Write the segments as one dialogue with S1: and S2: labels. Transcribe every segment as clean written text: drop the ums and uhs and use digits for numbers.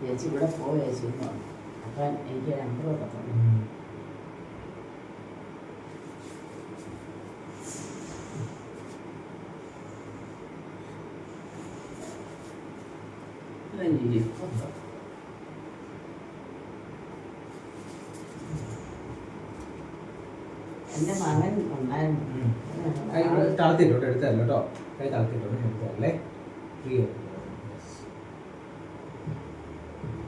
S1: ചേച്ചി ഇവിടെ പോയി ചേച്ചി അപ്പം എനിക്ക് നമ്പറൊക്കെ തന്നു. എൻ്റെ മകൻ ഉണ്ടായിരുന്നു.
S2: തളർത്തിട്ടോട്ട് എടുത്തല്ലോ കേട്ടോ. കൈ തളർത്തിട്ടോട്ട് എടുത്തല്ലേ. ഫ്രീ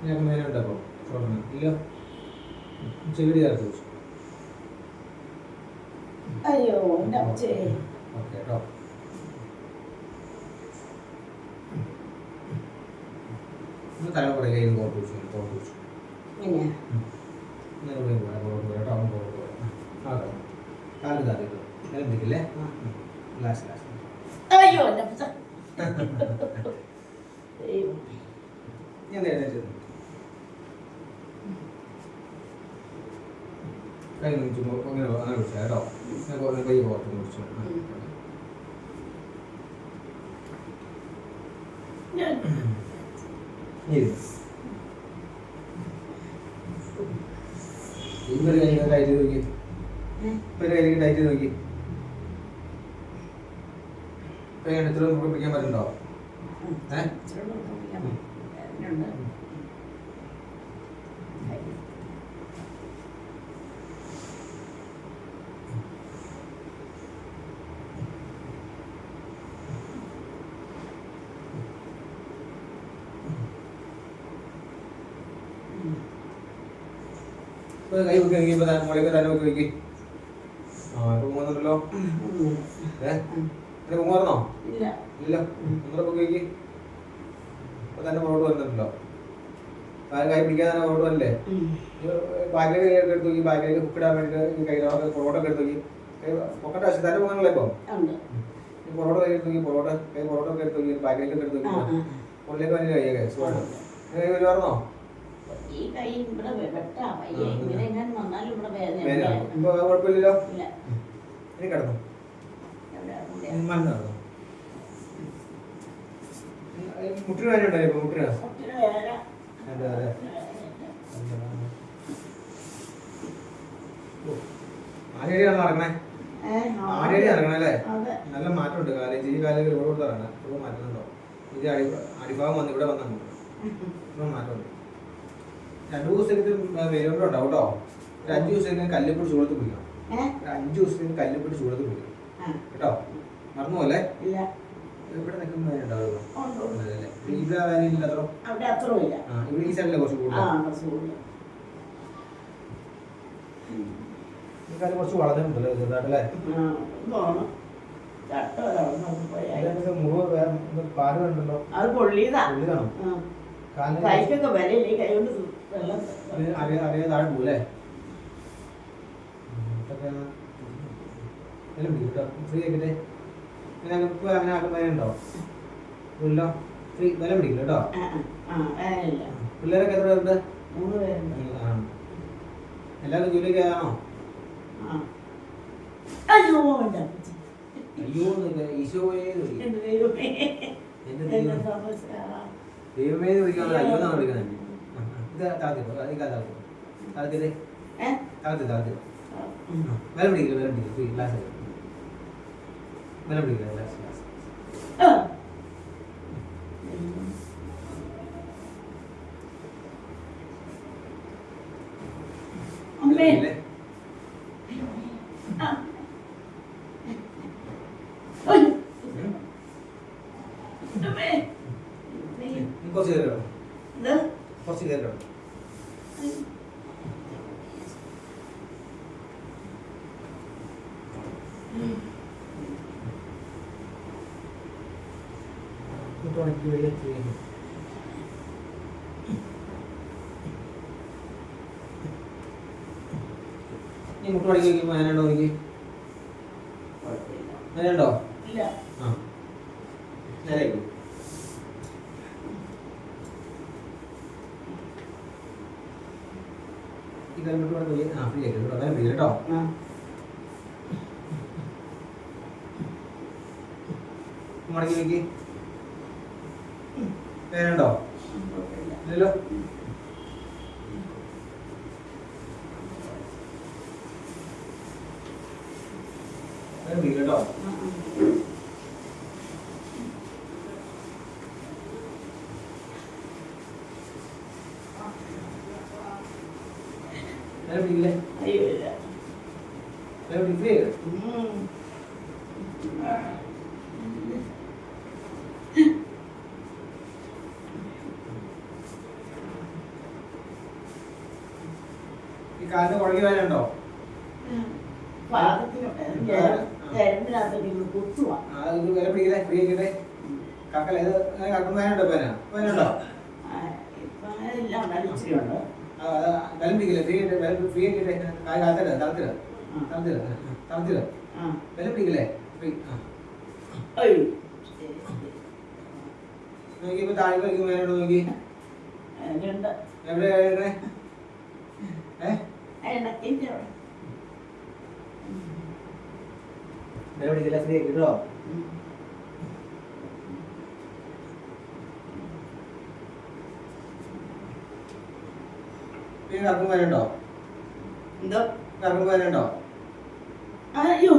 S2: ഞാൻ മേലുണ്ടോ ചോടണം ഇല്ലോ. ചെവിടി ചേർത്ത് വെച്ചു.
S1: അയ്യോ
S2: ഓക്കെ കേട്ടോ. തലമുറ കയ്യിൽ കോർത്ത് വെച്ചു. കാല് താത്തിട്ടോ നിലം പിടിക്കില്ലേ. ലാസ്റ്റ്
S1: അയ്യോ
S2: ഞാൻ എഴുന്നേറ്റ് കൈ നിച്ചു അങ്ങനെ വിളിച്ചാൽ കേട്ടോ. കൈ കോർത്ത് വിളിച്ചു. ഇന്നൊരു കൈ ടൈറ്റ് ചെയ്ത് നോക്കി. ഒരു കൈ ടൈറ്റ് ചെയ്ത് നോക്കി. കൈ എത്ര നമുക്ക് പിടിക്കാൻ പറ്റുന്നുണ്ടോ? കൈ വെക്കി നോക്കിയപ്പോ മുകളിലേക്ക് തന്നെ വെക്കി വെക്കി. ആ ഇപ്പൊ പോകുന്നുണ്ടല്ലോ. പോകുമായിരുന്നോ? ഇല്ല. ഒന്നൂടെ പൊക്കി വെക്കി. അപ്പൊ തന്നെ പുറകോട്ട് വരുന്നുണ്ടല്ലോ. കൈ പിടിക്കാൻ തന്നെ പുറകോട്ട് വരില്ലേ. ബാക്കിലേക്ക് കൈ എടുത്ത് നോക്കി. ബാക്കിലേക്ക് ഹുക്കിടാൻ വേണ്ടിട്ട് കൈ പുറകോട്ടൊക്കെ എടുത്ത് നോക്കി. കൈ പൊക്കട്ട ആവശ്യം തന്നെ പോകുന്നല്ലേ ഇപ്പൊ. പുറകോട്ട് കൈ എടുത്ത് നോക്കി. പുറകോട്ടൊക്കെ എടുത്ത് നോക്കി. ബാക്കിലേക്ക് എടുത്ത് നോക്കി. മുകളിലേക്ക് വന്നിട്ട് കൈയൊക്കെ സുഖമാണ്. കൈ വരുമായിരുന്നോ?
S1: ഈ കൈ ഇവിടെ വെട്ടാ ഇങ്ങനെ എങ്ങനെ വന്നാലും ഇവിടെ വേദന.
S2: കുഴപ്പമില്ലല്ലോ. ഇനി കിടന്നു മുട്ടിന് വേദന ഉണ്ടായി. ഇപ്പൊ മുട്ടിന് ആരേടിയാണ് നടക്കണേ. ആരേടി നടക്കണേ അല്ലേ. നല്ല മാറ്റമുണ്ട്. കാലേജ് ഈ കാലം ഒരുപാട് തറയാണ്. ഇപ്പോൾ മാറ്റുന്നുണ്ടോ? ഇത് അടിഭാഗം വന്ന് ഇവിടെ വന്നു ഇപ്പം മാറ്റമുണ്ട്. 2 ദിവസത്തേക്ക് വെയിലുണ്ടാവും കേട്ടോ. ഒരു 5 ദിവസത്തേക്ക് കല്ലുപിടി ചൂടത്ത് കുടിക്കണം. 5 ദിവസത്തേക്ക് കല്ലുപിടി ചൂടത്ത് കുടിക്കണം കേട്ടോ. മറന്നു പോലെ ഇവിടെ നിൽക്കുമ്പോൾ ഉണ്ടാവുള്ളൂ. ഇവിടെ വേനയില്ല അത്ര. ഇവിടെ ഈ സൈഡിലെ കുറച്ച് കൂടുതൽ. ഈ കാര്യം കുറച്ച് വളർന്നിട്ടുണ്ടല്ലോ ചെറുതായിട്ടല്ലേ. മുറിവ് പാല് വേണ്ടല്ലോ.
S1: അത് പൊള്ളിയതാണോ?
S2: അറിയാതെ താഴെ പോലേ. ഫ്രീ ആക്കിട്ടെ ഇപ്പൊ അങ്ങനെ ആക്കുമ്പോ ഉണ്ടോ? ഫ്രീ വില പിടിക്കില്ല കേട്ടോ. പിള്ളേരൊക്കെ എത്ര പേരുണ്ട്?
S1: 3 പേരുണ്ട്.
S2: എല്ലാവരും ജോലിയൊക്കെ ആണോ?
S1: അയ്യോ
S2: ഈശോയെ ദൈവമേ വിളിക്കാൻ അയ്യോ എന്നാണ് വിളിക്കുന്നത്. ഇത് താഴ്ത്തിട്ടോ താഴ്ത്തിട്ടേ താഴ്ത്തി വില പിടിക്കില്ല. ഫ്രീ ഗ്ലാസ് വില പിടിക്കില്ല. ഗ്ലാസ് കുറച്ച് കയറി ഈ മുട്ട മണിക്ക് വയ്ക്കുമ്പോ അതിനുണ്ടോ? എനിക്ക് അതിനുണ്ടോ? ആ നേരായിരിക്കും. ഈ കാര്യം മുട്ട ഫ്രീ ആയിട്ട് കേട്ടോ. കാര്യം ഫ്രീ കേട്ടോ. മടക്കി വയ്ക്ക്. വേനുണ്ടോ? ഇല്ലല്ലോ. കേട്ടോ പിടിക്കില്ലേ? പിടിക്കില്ലേ? ഈ കാലിന് കുഴങ്ങി വേനുണ്ടോ? വില പിടിക്കില്ലേ? ഫ്രീ ആക്കിട്ടെ കക്കല ഇത് കക്കുന്ന വേനുണ്ടോ? വേനുണ്ടോ? വില പിടിക്കില്ലേ? ഫ്രീ ആക്കിട്ടെ കായ് കാത്തില്ല തളത്തില്ല തളത്തില്ല തളത്തില്ല വില പിടിക്കില്ലേ? ഫ്രീ നോക്കി ഇപ്പൊ താഴെ കളിക്കും വേനുണ്ടോ? നോക്കി എവിടെ വില പിടിക്കില്ല? ഫ്രീ ആക്കി കേട്ടോ. പിന്നെ കറക്കും വേനുണ്ടോ?
S1: എന്തോ
S2: കറക്കും വേനുണ്ടോ?
S1: അയ്യോ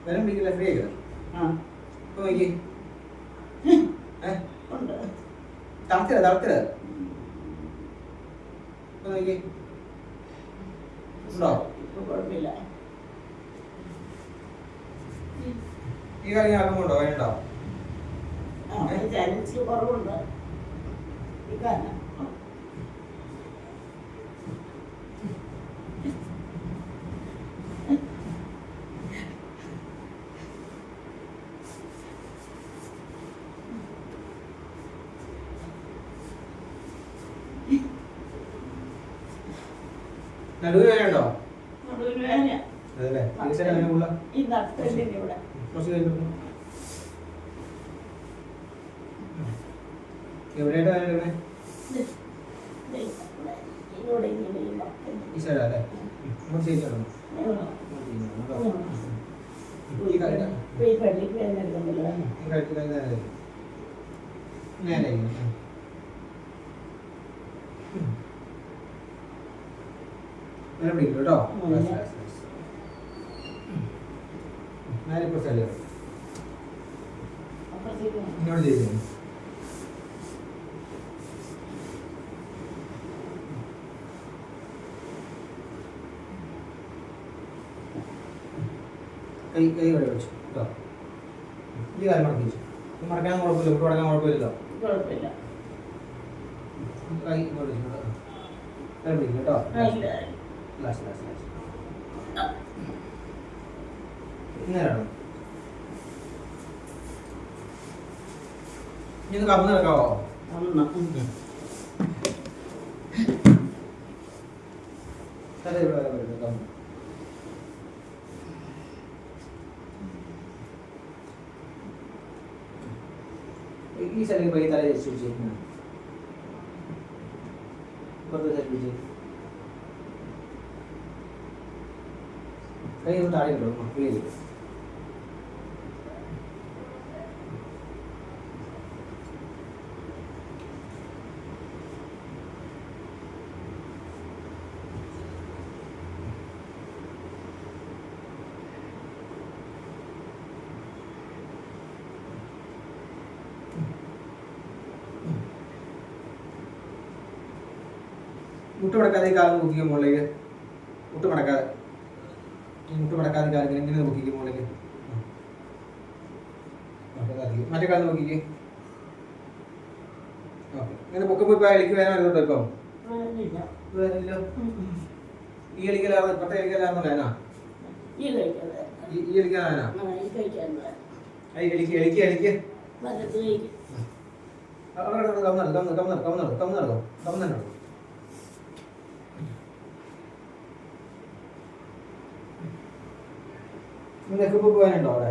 S2: വില പിടിക്കില്ല? ഫ്രീ ആക്കി ഇപ്പൊ നോക്കി തളത്തില്ല തളത്തില്ല ഇപ്പൊ നോക്കി ഉണ്ടോ?
S1: കുഴപ്പമില്ല.
S2: ഈ കാര്യം ആക്കുമ്പോണ്ടോ? വേണ്ടോ?
S1: കുറവുണ്ട് ഈ കാരണം.
S2: നടുവ് വേനുണ്ടോ?
S1: നടുവിന് വേദന.
S2: അതല്ലേ
S1: ഈ നട്ടലിന് ഇവിടെ
S2: എവിടെയായിട്ട് വേന? ഈ സൈഡാ അല്ലേ? ശരിയാണോ? ഈ
S1: പള്ളിക്ക് വേദന എടുക്കുന്നില്ല.
S2: പിടിക്കും കേട്ടോ. ഞാനിപ്പോ സ്ഥലം ഇങ്ങോട്ട് ചെയ്തു. കൈ ഇവിടെ വെച്ചു കേട്ടോ. ഈ കാര്യം മടക്കി വെച്ചു. മടക്കാൻ കുഴപ്പമില്ല, ഇവിടെ മടക്കാൻ കുഴപ്പമില്ലല്ലോ.
S1: കുഴപ്പമില്ല.
S2: കൈ ഇങ്ങോട്ട് വെച്ചു പിടിക്കും കേട്ടോ. ഇങ്ങനെയാണോ? ഇത് കമ്മ നടക്കാവോ? തല ഇവിടെ കമ്മ ഈ സ്ഥലം പോയി തല വെച്ചു കൈ ഒന്ന് താഴെ ഇട്ടോ. പേര് മുട്ട് മടക്കാതെ ഈ കാലം നോക്കിക്കും മുകളിലേക്ക്. മുട്ട് മടക്കാതെ മുട്ട് മടക്കാതെ കാലം ഇങ്ങനെ നോക്കിക്കും മുകളിലേക്ക്. മറ്റേ കാലം നോക്കിക്കേ. ഓക്കെ ഇങ്ങനെ പൊക്കുമ്പോൾ ഇപ്പൊ എനിക്ക് വേദന വരുന്നുണ്ടോ? ഇപ്പം വേദനയില്ല. ഈ എലിക്കലായിരുന്നു ഇപ്പത്തെ എലിക്കലായിരുന്നു വേദന. ഈ എലിക്കാൻ വേദന. എലിക്ക് എലിക്ക് എലിക്ക് കമ്മ നിനക്ക് ഇപ്പൊ പോകാനുണ്ടോ അവിടെ?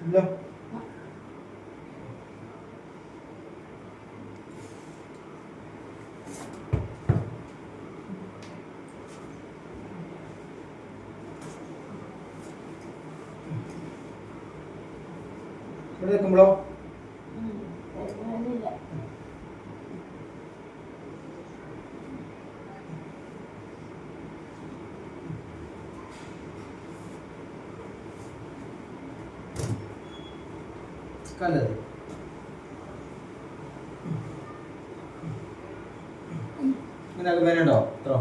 S2: ഇല്ല. ഇവിടെ നിൽക്കുമ്പോഴോ
S1: വേദനയില്ല.
S2: കല്ലത് ഇങ്ങനെ വേനണ്ടോ ഇത്രോ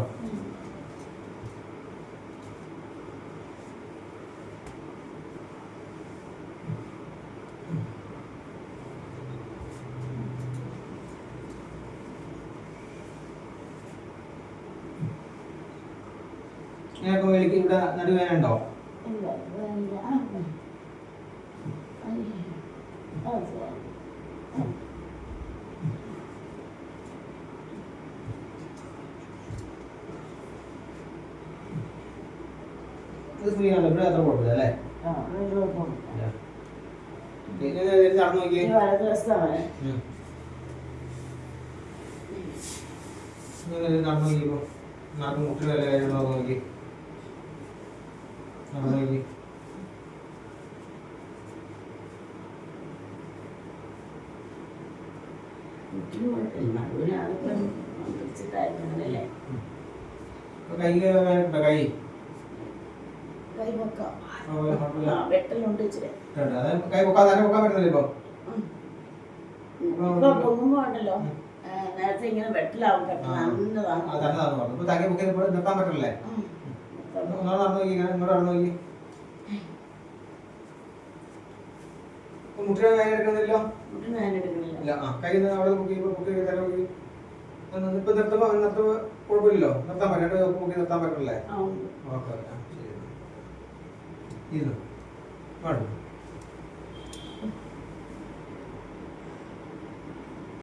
S2: ഇങ്ങനെ വേലിക്ക് ഇവിടെ നടുവേനുണ്ടോ
S1: ഇല്ല വേദനയില്ല.
S2: ഇത് ഫ്രീ ആണല്ലോ ഇവിടെ അത്ര കുഴപ്പമില്ല അല്ലേ നടന്നു നോക്കിയേ നടന്നു നോക്കിയപ്പോ നാട്ടിൽ മുട്ടിന് വല്ല കാര്യങ്ങളോ നോക്കി നടന്നു നോക്കി കൈ കൈ
S1: കൈ വെക്കാം. വെട്ടലുണ്ട് ഇച്ചിരി.
S2: കൈ പൊക്കാൻ തന്നെ പൊക്കാൻ പറ്റുന്നില്ല ഇപ്പൊ
S1: ഇപ്പൊ പൊങ്ങുമ്പോ ഉണ്ടല്ലോ നേരത്തെ ഇങ്ങനെ വെട്ടലാവും പെട്ടെന്ന്
S2: തന്നതാണ് ഇപ്പൊ തങ്ങി പൊക്കി നിർത്താൻ പറ്റില്ലേ നടന്നു നോക്കി ഇങ്ങോട്ട് നടന്നു നോക്കി മുട്ടിനെ വേദന എടുക്കുന്നില്ലോ ഇല്ല ആ കൈ അവിടെ പൊക്കി പൊക്കി തല പൊക്കി ഇപ്പൊ നിർത്തുമ്പോ കുഴപ്പമില്ലല്ലോ നിർത്താൻ പറ്റും പൊക്കി നിർത്താൻ പറ്റില്ലേ ഓക്കെ ശരി ഇത് വേണം